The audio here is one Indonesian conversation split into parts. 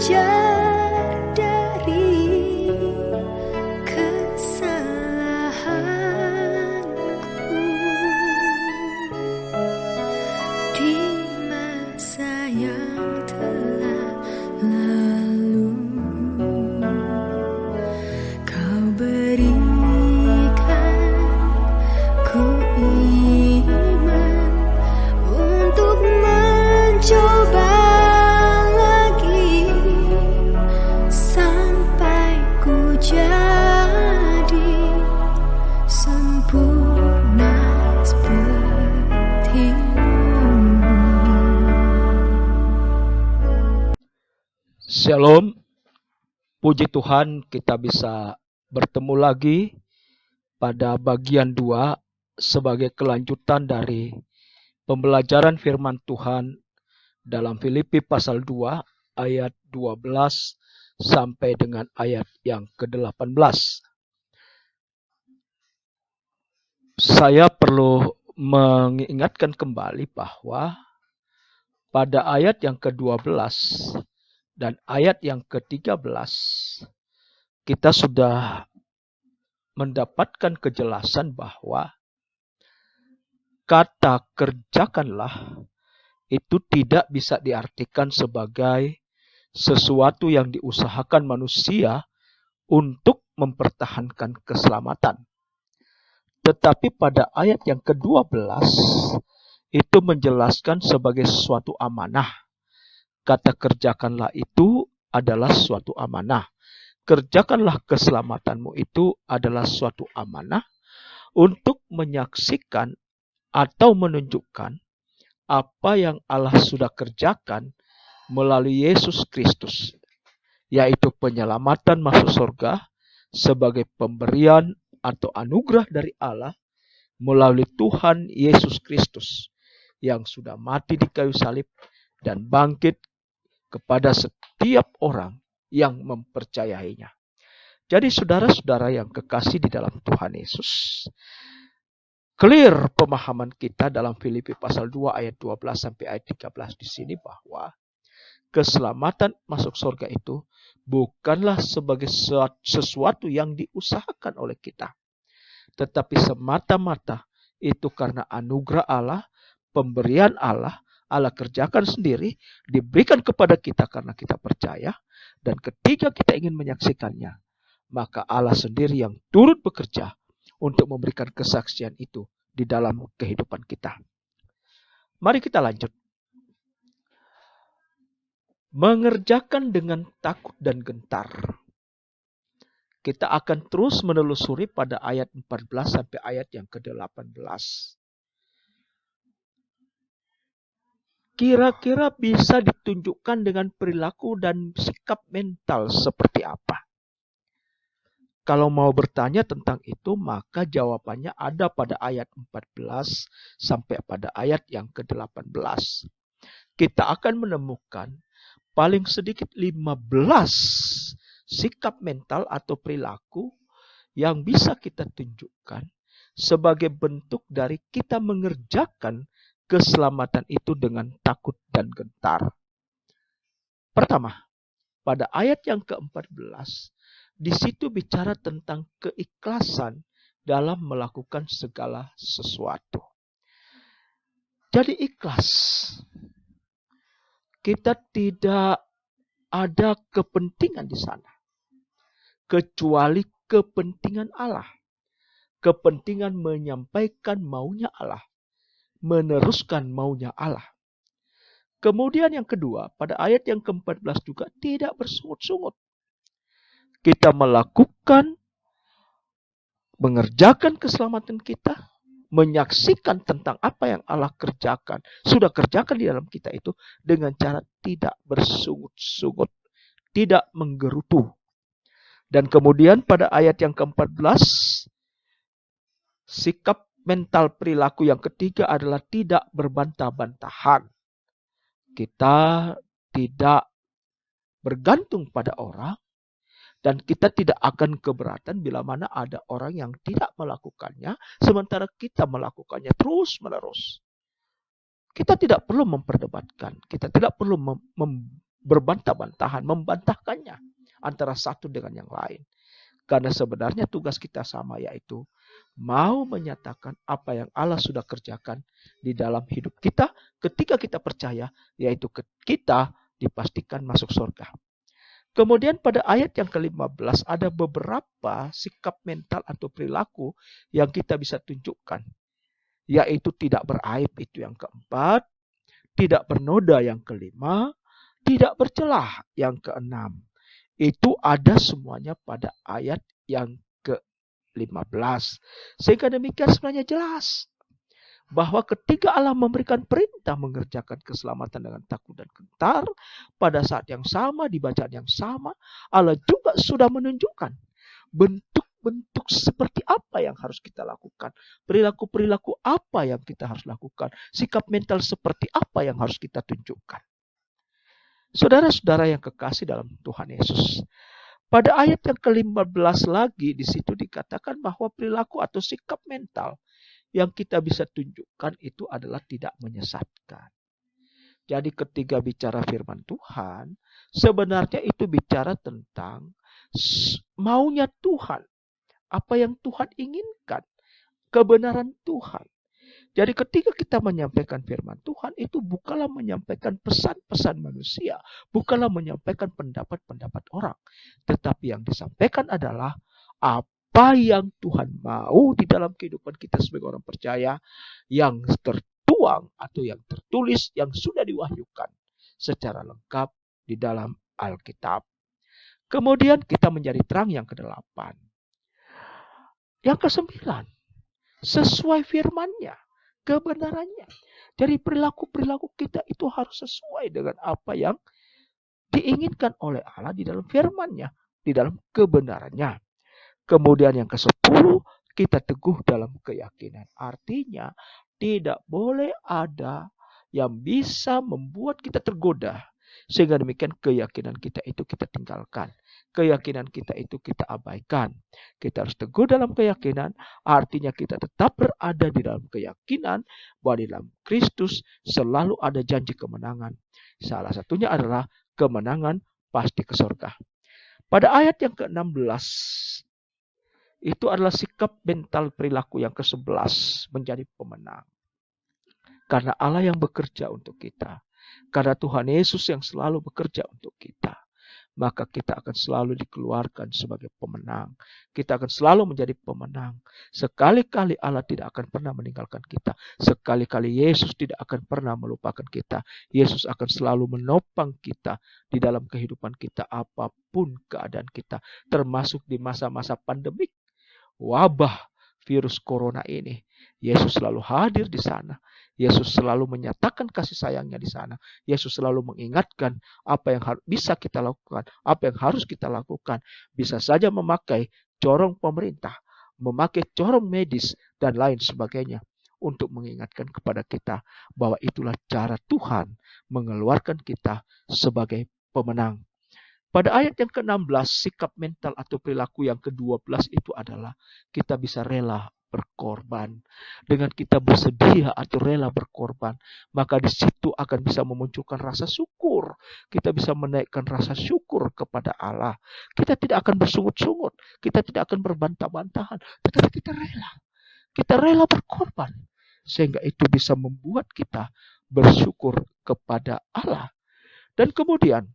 belajar dari kesalahanku di masa yang telah lalu. Kau berikan ku iman untuk mencoba lagi sampai ku jadi sempurna sepertimu. Shalom, puji Tuhan kita bisa bertemu lagi pada bagian 2 sebagai kelanjutan dari pembelajaran firman Tuhan dalam Filipi pasal 2 ayat 12 sampai dengan ayat yang ke-18. Saya perlu mengingatkan kembali bahwa pada ayat yang ke-12 dan ayat yang ke-13 kita sudah mendapatkan kejelasan bahwa kata kerjakanlah itu tidak bisa diartikan sebagai sesuatu yang diusahakan manusia untuk mempertahankan keselamatan. Tetapi pada ayat yang ke-12 itu menjelaskan sebagai suatu amanah. Kata kerjakanlah itu adalah suatu amanah. Kerjakanlah keselamatanmu itu adalah suatu amanah untuk menyaksikan atau menunjukkan apa yang Allah sudah kerjakan melalui Yesus Kristus, yaitu penyelamatan masuk surga sebagai pemberian atau anugerah dari Allah melalui Tuhan Yesus Kristus yang sudah mati di kayu salib dan bangkit kepada setiap orang yang mempercayainya. Jadi saudara-saudara yang kekasih di dalam Tuhan Yesus, clear pemahaman kita dalam Filipi pasal 2 ayat 12 sampai ayat 13 di sini bahwa keselamatan masuk surga itu bukanlah sebagai sesuatu yang diusahakan oleh kita, tetapi semata-mata itu karena anugerah Allah, pemberian Allah, Allah kerjakan sendiri, diberikan kepada kita karena kita percaya, dan ketika kita ingin menyaksikannya, maka Allah sendiri yang turut bekerja untuk memberikan kesaksian itu di dalam kehidupan kita. Mari kita lanjut. Mengerjakan dengan takut dan gentar. Kita akan terus menelusuri pada ayat 14 sampai ayat yang ke-18. Kira-kira bisa ditunjukkan dengan perilaku dan sikap mental seperti apa? Kalau mau bertanya tentang itu, maka jawabannya ada pada ayat 14 sampai pada ayat yang ke-18. Kita akan menemukan paling sedikit 15 sikap mental atau perilaku yang bisa kita tunjukkan sebagai bentuk dari kita mengerjakan keselamatan itu dengan takut dan gentar. Pertama, pada ayat yang ke-14, di situ bicara tentang keikhlasan dalam melakukan segala sesuatu. Jadi ikhlas. Kita tidak ada kepentingan di sana, kecuali kepentingan Allah. Kepentingan menyampaikan maunya Allah, meneruskan maunya Allah. Kemudian yang kedua, pada ayat yang ke-14 juga tidak bersungut-sungut. Kita mengerjakan keselamatan kita, menyaksikan tentang apa yang Allah kerjakan, sudah kerjakan di dalam kita itu dengan cara tidak bersungut-sungut, tidak menggerutu. Dan kemudian pada ayat yang ke-14, sikap mental perilaku yang ketiga adalah tidak berbantah-bantahan. Kita tidak bergantung pada orang, dan kita tidak akan keberatan bila mana ada orang yang tidak melakukannya, sementara kita melakukannya terus-menerus. Kita tidak perlu memperdebatkan, kita tidak perlu berbantah-bantahan, membantahkannya antara satu dengan yang lain. Karena sebenarnya tugas kita sama, yaitu mau menyatakan apa yang Allah sudah kerjakan di dalam hidup kita ketika kita percaya, yaitu kita dipastikan masuk surga. Kemudian pada ayat yang ke-15 ada beberapa sikap mental atau perilaku yang kita bisa tunjukkan, yaitu tidak beraib itu yang keempat, tidak bernoda yang kelima, tidak bercelah yang keenam. Itu ada semuanya pada ayat yang ke-15. Sehingga demikian sebenarnya jelas bahwa ketika Allah memberikan perintah mengerjakan keselamatan dengan takut dan gentar, pada saat yang sama, di bacaan yang sama, Allah juga sudah menunjukkan bentuk-bentuk seperti apa yang harus kita lakukan, perilaku-perilaku apa yang kita harus lakukan, sikap mental seperti apa yang harus kita tunjukkan. Saudara-saudara yang kekasih dalam Tuhan Yesus, pada ayat yang ke-15 lagi di situ dikatakan bahwa perilaku atau sikap mental yang kita bisa tunjukkan itu adalah tidak menyesatkan. Jadi ketika bicara firman Tuhan, sebenarnya itu bicara tentang maunya Tuhan, apa yang Tuhan inginkan, kebenaran Tuhan. Jadi ketika kita menyampaikan firman Tuhan, itu bukanlah menyampaikan pesan-pesan manusia, bukanlah menyampaikan pendapat-pendapat orang, tetapi yang disampaikan adalah apa yang Tuhan mau di dalam kehidupan kita sebagai orang percaya, yang tertuang atau yang tertulis, yang sudah diwahyukan secara lengkap di dalam Alkitab. Kemudian kita menjadi terang yang ke-8. Yang ke-9, sesuai firman-Nya, kebenarannya. Jadi perilaku-perilaku kita itu harus sesuai dengan apa yang diinginkan oleh Allah di dalam firman-Nya, di dalam kebenarannya. Kemudian yang ke-10, kita teguh dalam keyakinan. Artinya tidak boleh ada yang bisa membuat kita tergoda. Sehingga demikian keyakinan kita itu kita tinggalkan. Keyakinan kita itu kita abaikan. Kita harus teguh dalam keyakinan, artinya kita tetap berada di dalam keyakinan bahwa di dalam Kristus selalu ada janji kemenangan. Salah satunya adalah kemenangan pasti ke surga. Pada ayat yang ke-16, itu adalah sikap mental perilaku yang ke-11, menjadi pemenang. Karena Allah yang bekerja untuk kita. Karena Tuhan Yesus yang selalu bekerja untuk kita. Maka kita akan selalu dikeluarkan sebagai pemenang. Kita akan selalu menjadi pemenang. Sekali-kali Allah tidak akan pernah meninggalkan kita. Sekali-kali Yesus tidak akan pernah melupakan kita. Yesus akan selalu menopang kita di dalam kehidupan kita apapun keadaan kita. Termasuk di masa-masa pandemik, wabah virus corona ini. Yesus selalu hadir di sana. Yesus selalu menyatakan kasih sayangnya di sana. Yesus selalu mengingatkan apa yang bisa kita lakukan, apa yang harus kita lakukan. Bisa saja memakai corong pemerintah, memakai corong medis, dan lain sebagainya. Untuk mengingatkan kepada kita bahwa itulah cara Tuhan mengeluarkan kita sebagai pemenang. Pada ayat yang ke-16, sikap mental atau perilaku yang ke-12 itu adalah kita bisa rela berkorban. Dengan kita bersedia atau rela berkorban, maka di situ akan bisa memunculkan rasa syukur. Kita bisa menaikkan rasa syukur kepada Allah. Kita tidak akan bersungut-sungut, kita tidak akan berbantah-bantahan, tetapi kita rela. Kita rela berkorban. Sehingga itu bisa membuat kita bersyukur kepada Allah. Dan kemudian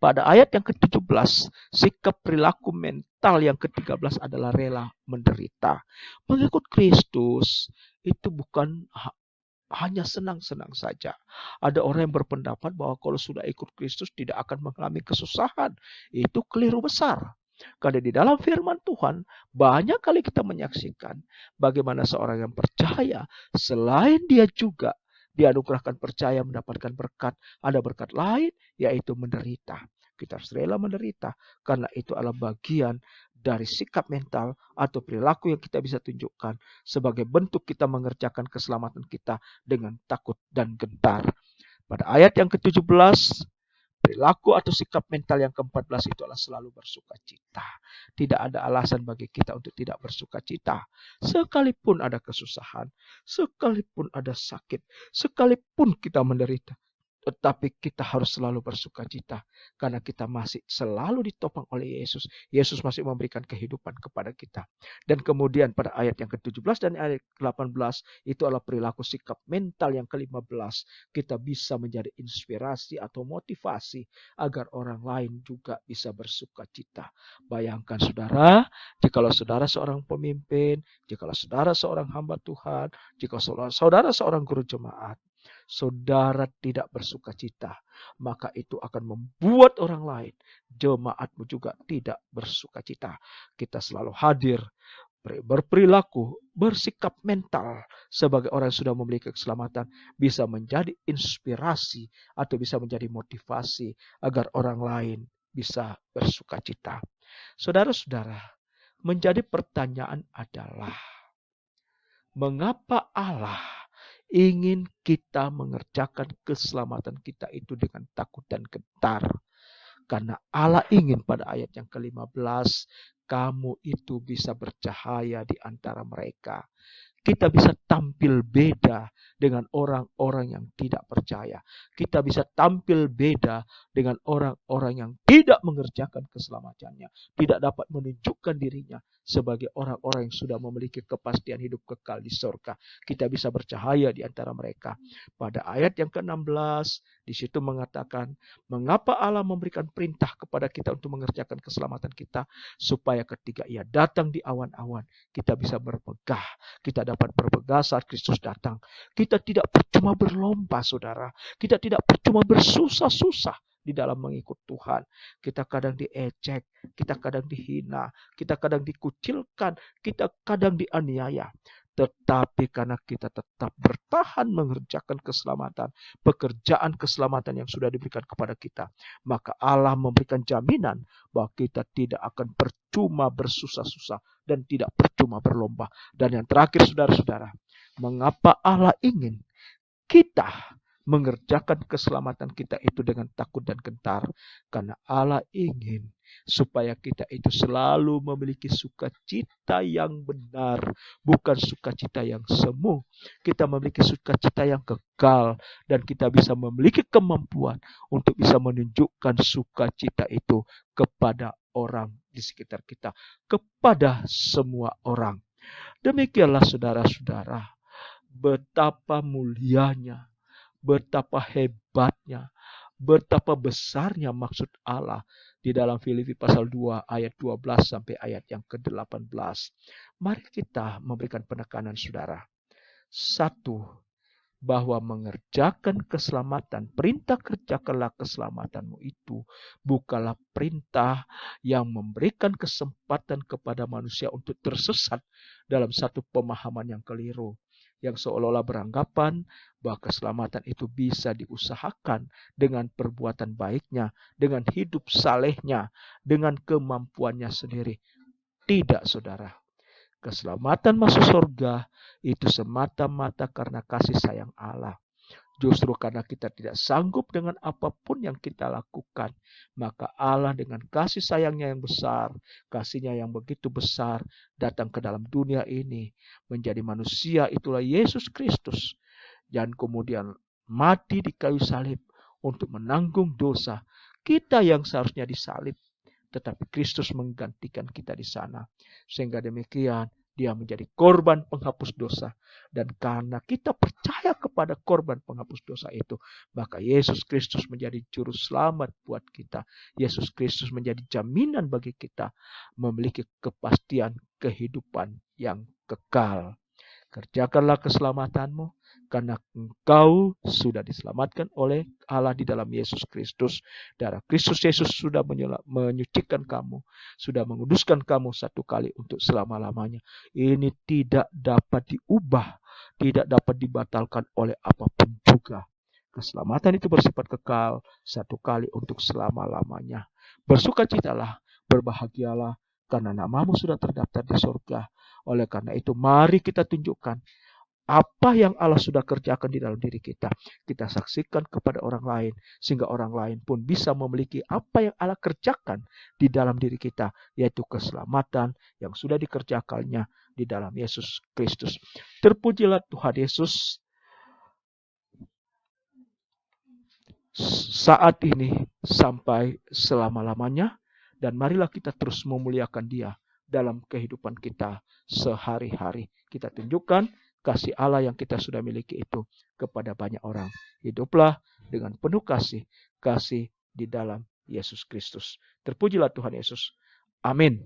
pada ayat yang ke-17, sikap perilaku mental yang ke-13 adalah rela menderita. Mengikut Kristus itu bukan hanya senang-senang saja. Ada orang yang berpendapat bahwa kalau sudah ikut Kristus tidak akan mengalami kesusahan. Itu keliru besar. Karena di dalam firman Tuhan, banyak kali kita menyaksikan bagaimana seorang yang percaya, selain dia juga dianugerahkan percaya mendapatkan berkat, ada berkat lain yaitu menderita. Kita harus rela menderita karena itu adalah bagian dari sikap mental atau perilaku yang kita bisa tunjukkan sebagai bentuk kita mengerjakan keselamatan kita dengan takut dan gentar. Pada ayat yang ke-17, perilaku atau sikap mental yang ke-14 itu adalah selalu bersuka cita. Tidak ada alasan bagi kita untuk tidak bersuka cita. Sekalipun ada kesusahan, sekalipun ada sakit, sekalipun kita menderita. Tetapi kita harus selalu bersuka cita karena kita masih selalu ditopang oleh Yesus. Yesus masih memberikan kehidupan kepada kita. Dan kemudian pada ayat yang ke-17 dan ayat ke-18 itu adalah perilaku sikap mental yang ke-15. Kita bisa menjadi inspirasi atau motivasi agar orang lain juga bisa bersuka cita. Bayangkan saudara, jikalau saudara seorang pemimpin, jikalau saudara seorang hamba Tuhan, jikalau saudara seorang guru jemaat, saudara tidak bersuka cita, maka itu akan membuat orang lain, jemaatmu juga tidak bersuka cita. Kita selalu hadir, berperilaku, bersikap mental sebagai orang yang sudah memiliki keselamatan, bisa menjadi inspirasi atau bisa menjadi motivasi agar orang lain bisa bersuka cita. Saudara-saudara, menjadi pertanyaan adalah, mengapa Allah ingin kita mengerjakan keselamatan kita itu dengan takut dan gentar? Karena Allah ingin pada ayat yang ke-15, kamu itu bisa bercahaya di antara mereka. Kita bisa tampil beda dengan orang-orang yang tidak percaya. Kita bisa tampil beda dengan orang-orang yang tidak mengerjakan keselamatannya. Tidak dapat menunjukkan dirinya sebagai orang-orang yang sudah memiliki kepastian hidup kekal di surga. Kita bisa bercahaya di antara mereka. Pada ayat yang ke-16, di situ mengatakan, mengapa Allah memberikan perintah kepada kita untuk mengerjakan keselamatan kita, supaya ketika Ia datang di awan-awan, kita bisa bermegah. Kita dapat bermegah saat Kristus datang. Kita tidak percuma berlomba, saudara. Kita tidak percuma bersusah-susah di dalam mengikut Tuhan. Kita kadang diejek, kita kadang dihina, kita kadang dikucilkan, kita kadang dianiaya. Tetapi karena kita tetap bertahan mengerjakan keselamatan, pekerjaan keselamatan yang sudah diberikan kepada kita, maka Allah memberikan jaminan bahwa kita tidak akan percuma bersusah-susah dan tidak percuma berlomba. Dan yang terakhir, saudara-saudara, mengapa Allah ingin kita mengerjakan keselamatan kita itu dengan takut dan gentar? Karena Allah ingin supaya kita itu selalu memiliki sukacita yang benar, bukan sukacita yang semu. Kita memiliki sukacita yang kekal, dan kita bisa memiliki kemampuan untuk bisa menunjukkan sukacita itu kepada orang di sekitar kita, kepada semua orang. Demikianlah saudara-saudara, betapa mulianya, betapa hebatnya, betapa besarnya maksud Allah di dalam Filipi pasal 2 ayat 12 sampai ayat yang ke-18. Mari kita memberikan penekanan, saudara. Satu, bahwa mengerjakan keselamatan, perintah kerjakanlah keselamatanmu itu bukanlah perintah yang memberikan kesempatan kepada manusia untuk tersesat dalam satu pemahaman yang keliru, yang seolah-olah beranggapan bahwa keselamatan itu bisa diusahakan dengan perbuatan baiknya, dengan hidup salehnya, dengan kemampuannya sendiri. Tidak, saudara. Keselamatan masuk surga itu semata-mata karena kasih sayang Allah. Justru karena kita tidak sanggup dengan apapun yang kita lakukan, maka Allah dengan kasih sayangnya yang besar, kasihnya yang begitu besar, datang ke dalam dunia ini, menjadi manusia, itulah Yesus Kristus, dan kemudian mati di kayu salib untuk menanggung dosa kita yang seharusnya disalib, tetapi Kristus menggantikan kita di sana. Sehingga demikian, Dia menjadi korban penghapus dosa. Dan karena kita percaya kepada korban penghapus dosa itu, maka Yesus Kristus menjadi juru selamat buat kita. Yesus Kristus menjadi jaminan bagi kita memiliki kepastian kehidupan yang kekal. Kerjakanlah keselamatanmu, karena engkau sudah diselamatkan oleh Allah di dalam Yesus Kristus. Darah Kristus Yesus sudah menyucikan kamu, sudah menguduskan kamu satu kali untuk selama-lamanya. Ini tidak dapat diubah, tidak dapat dibatalkan oleh apapun juga. Keselamatan itu bersifat kekal, satu kali untuk selama-lamanya. Bersukacitalah, berbahagialah, karena namamu sudah terdaftar di surga. Oleh karena itu, mari kita tunjukkan apa yang Allah sudah kerjakan di dalam diri kita. Kita saksikan kepada orang lain, sehingga orang lain pun bisa memiliki apa yang Allah kerjakan di dalam diri kita, yaitu keselamatan yang sudah dikerjakannya di dalam Yesus Kristus. Terpujilah Tuhan Yesus. saat ini sampai selama-lamanya. Dan marilah kita terus memuliakan Dia dalam kehidupan kita sehari-hari. Kita tunjukkan kasih Allah yang kita sudah miliki itu kepada banyak orang. Hiduplah dengan penuh kasih di dalam Yesus Kristus. Terpujilah Tuhan Yesus. Amin.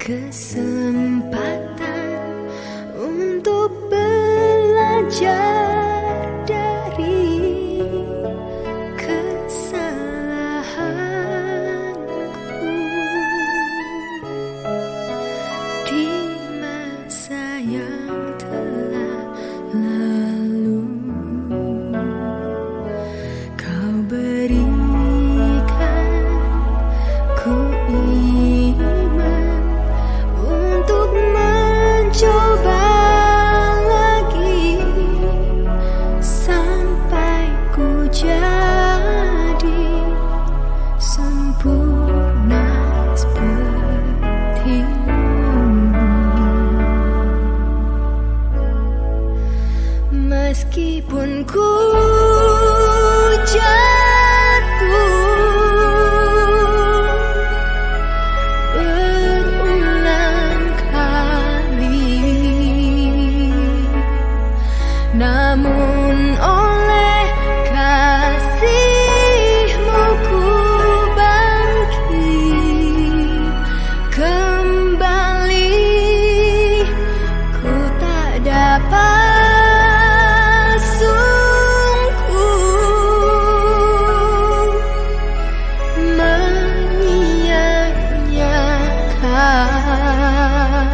Kesempatan untuk belajar dari kesalahanku di masa yang telah lalu. Kau berikan ku iman untuk mencoba lagi sampai ku jadi sempurna seperti-Mu. Meskipun ku jatuh namun oleh kasih-Mu ku bangkit kembali. Ku tak dapat sungguh menyia-nyiakan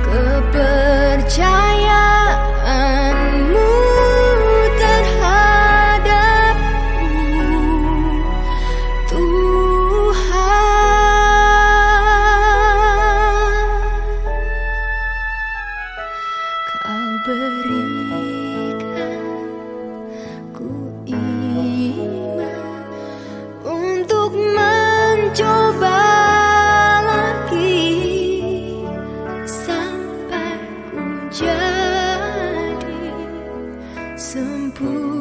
kepercayaan-Mu terhadapku, Tuhan. Kau berikan ku iman untuk mencoba lagi sampai ku jadi sempurna